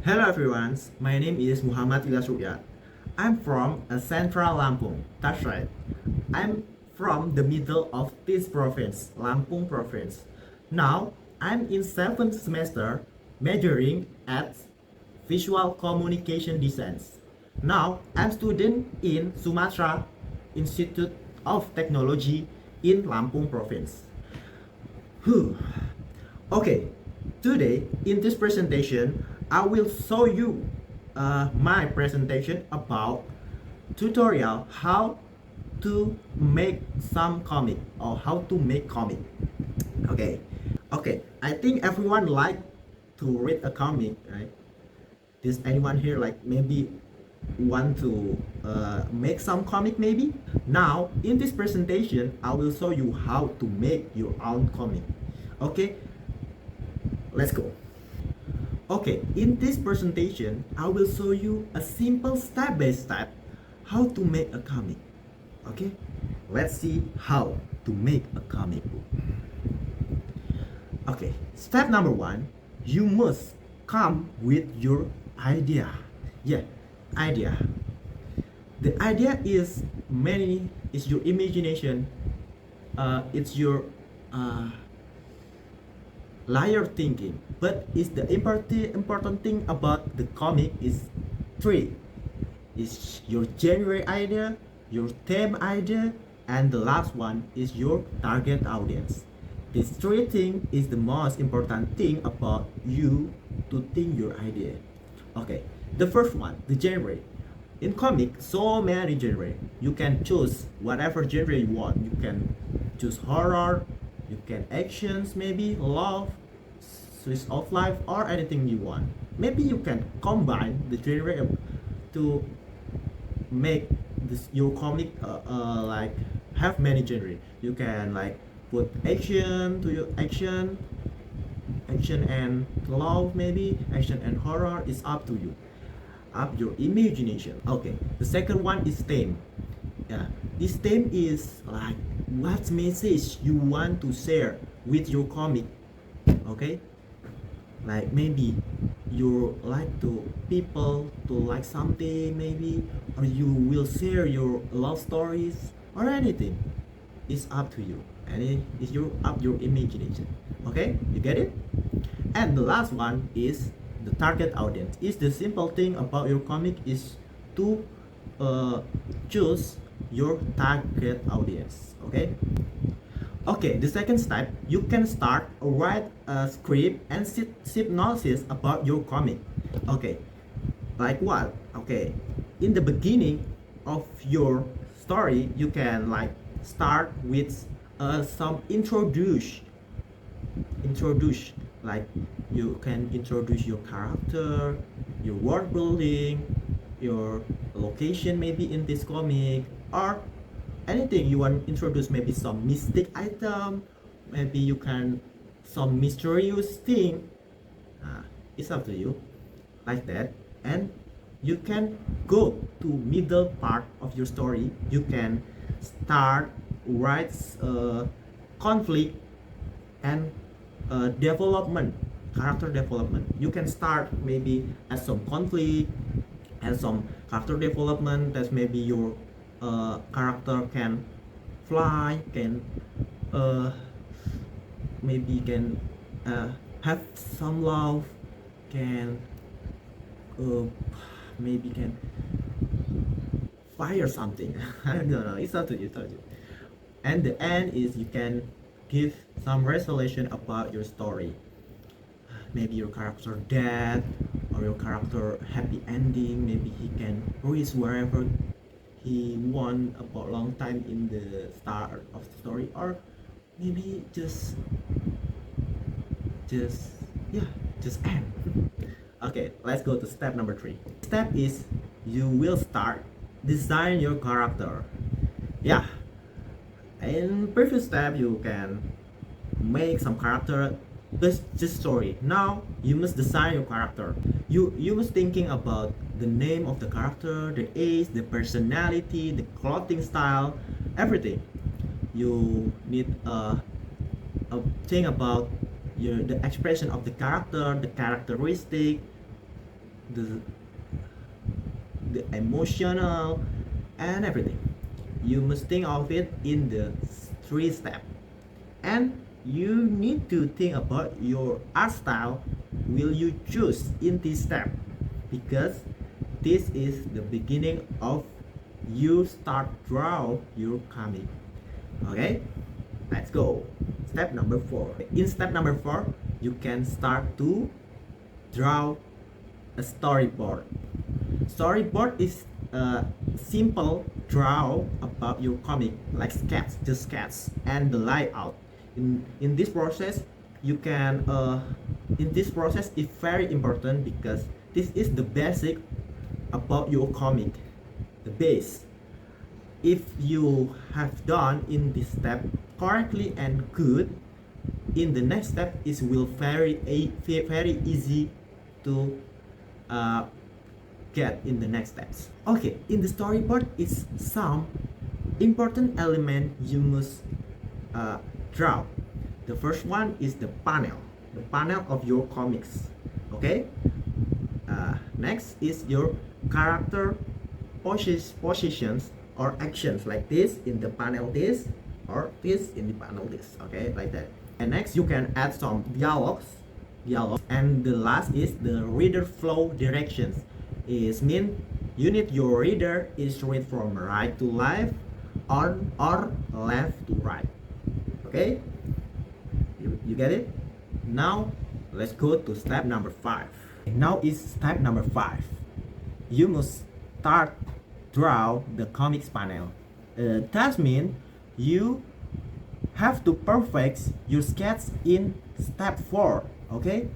Hello everyone, my name is Muhammad Ilyas Rukyat. I'm from Central Lampung. That's right. I'm from the middle of this province, Lampung province. Now, I'm in 7th semester majoring at visual communication design. Now, I'm student in Sumatra Institute of Technology in Lampung province. Whew. Okay, today in this presentation, I will show you my presentation about tutorial how to make some comic or how to make comic. Okay, I think everyone like to read a comic, right? Does anyone here like maybe want to make some comic maybe? Now in this presentation, I will show you how to make your own comic. Okay, let's go. Okay, in this presentation, I will show you a simple step-by-step how to make a comic. Okay, let's see how to make a comic book. Okay, step number one, you must come with your idea. Yeah, idea. The idea is your imagination. It's your liar thinking, but is the important thing about the comic is three: is your genre idea, your theme idea, and the last one is your target audience. This three thing is the most important thing about you to think your idea. Okay, the first one, the genre. In comic, so many genre. You can choose whatever genre you want. You can choose horror, you can actions, maybe love, slice of life, or anything you want. Maybe you can combine the genre to make this your comic like have many genre. You can like put action to your action and love, maybe action and horror is up to you, up your imagination. Okay, the second one is theme. Yeah, this theme is like what message you want to share with your comic. Okay, like maybe you like to people to like something maybe, or you will share your love stories or anything. It's up to you, and it is your imagination. Okay, you get it? And the last one is the target audience. Is the simple thing about your comic is to choose your target audience. Okay, the second step, you can start write a script and synopsis about your comic. Okay, like what? Okay, in the beginning of your story, you can like start with some introduce, like you can introduce your character, your world building, your location maybe in this comic, or anything you want to introduce, maybe some mystic item, maybe you can some mysterious thing. It's up to you, like that. And you can go to middle part of your story. You can start write conflict and development, character development. You can start maybe as some conflict and some character development, that maybe your character can fly, can maybe can have some love, can uh, maybe can fire something. I don't know, it's up to you, and the end is you can give some resolution about your story. Maybe your character dead, or your character happy ending. Maybe he can reach wherever he want about long time in the start of the story, or maybe just yeah, just end. Okay, let's go to step number three. Step is you will start design your character. Yeah, in previous step you can make some character, this story. Now you must design your character. You must thinking about the name of the character, the age, the personality, the clothing style, everything. You need a thing about the expression of the character, the characteristic, the emotional and everything. You must think of it in the three steps, and you need to think about your art style will you choose in this step, because this is the beginning of you start draw your comic. Okay, let's go. Step number 4. In step number 4, you can start to draw a storyboard. Storyboard is a simple draw about your comic, like sketch, just sketch, and the layout. In this process, you can in this process is very important because this is the basic about your comic, the base. If you have done in this step correctly and good, in the next step it will very easy to uh, get in the next steps. Okay, in the storyboard is some important element you must draw. The first one is the panel of your comics. Okay, next is your character positions or actions, like this in the panel this, or this in the panel this. Okay, like that. And next you can add some dialogues, and the last is the reader flow directions. Is mean you need your reader is read from right to left or left to right. Okay, you get it? Now let's go to step number 5. Now is step number 5. You must start draw the comics panel. That means you have to perfect your sketch in step 4. Okay,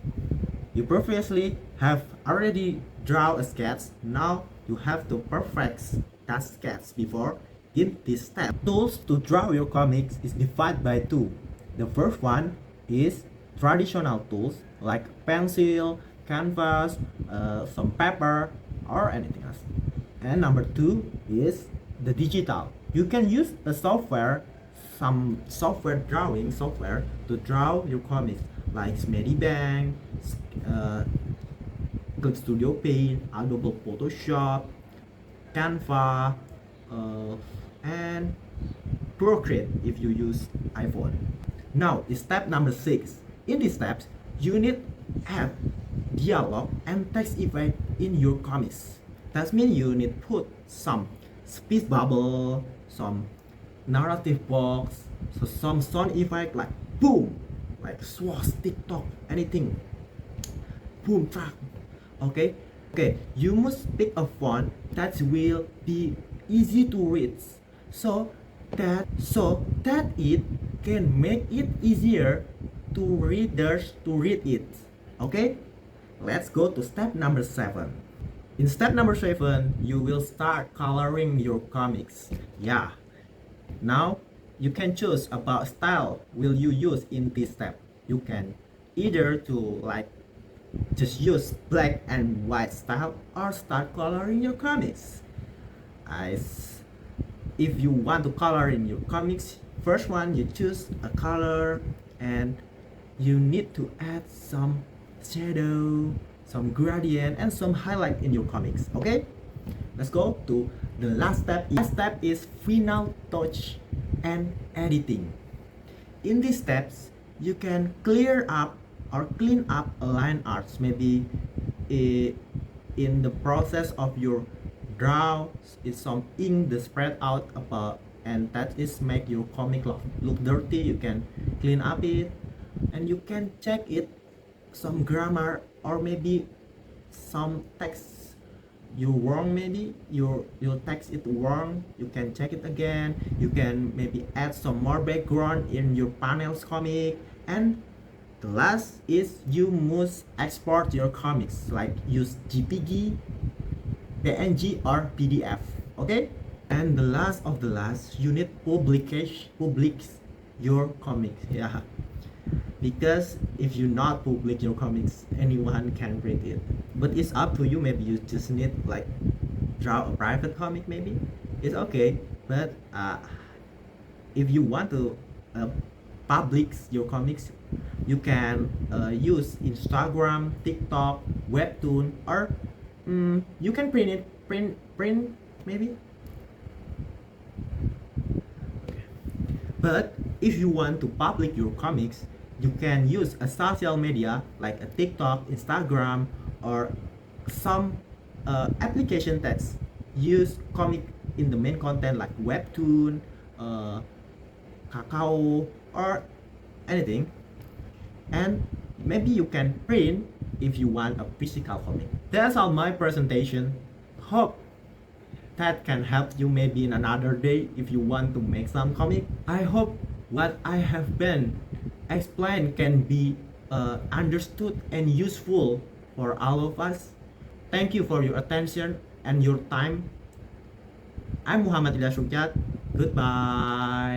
you previously have already draw a sketch. Now you have to perfect that sketch before in this step. Tools to draw your comics is divided by 2. The first one is traditional tools like pencil, canvas, some paper, or anything else. And number 2 is the digital. You can use a software, some software drawing software to draw your comics, like Medibank, Clip Studio Paint, Adobe Photoshop, Canva, and Procreate if you use iPhone. Now is step number 6. In these steps, you need add dialogue and text effect in your comics. That means you need put some speech bubble, some narrative box, so some sound effect like boom, like swash, TikTok, anything. Boom track. Okay, you must pick a font that will be easy to read, so that it can make it easier to readers to read it. Okay, let's go to step number 7. In step number 7, you will start coloring your comics. Yeah, now you can choose about style will you use in this step. You can either to like just use black and white style or start coloring your comics. If you want to color in your comics, first one you choose a color, and you need to add some shadow, some gradient, and some highlight in your comics. Okay, let's go to the last step. Last step is final touch and editing. In these steps, you can clear up or clean up a line arts, maybe in the process of your draw is some ink the spread out about, and that is make your comic look dirty. You can clean up it, and you can check it some grammar or maybe some text you wrong, maybe your text it wrong. You can check it again. You can maybe add some more background in your panels comic. And the last is you must export your comics, like use JPG, PNG, or PDF. Okay, and the last of the last, you need public your comics. Yeah, because if you not public your comics, anyone can read it. But it's up to you. Maybe you just need like draw a private comic, maybe it's okay. But if you want to public your comics, you can use Instagram, TikTok, Webtoon, or You can print it, print maybe. But if you want to publish your comics, you can use a social media like a TikTok, Instagram, or some application that use comic in the main content like webtoon, Kakao, or anything. And maybe you can print if you want a physical comic. That's all my presentation. Hope that can help you maybe in another day if you want to make some comic. I hope what I have been explained can be understood and useful for all of us. Thank you for your attention and your time. I'm Muhammad Ilyas Rukyat. Goodbye.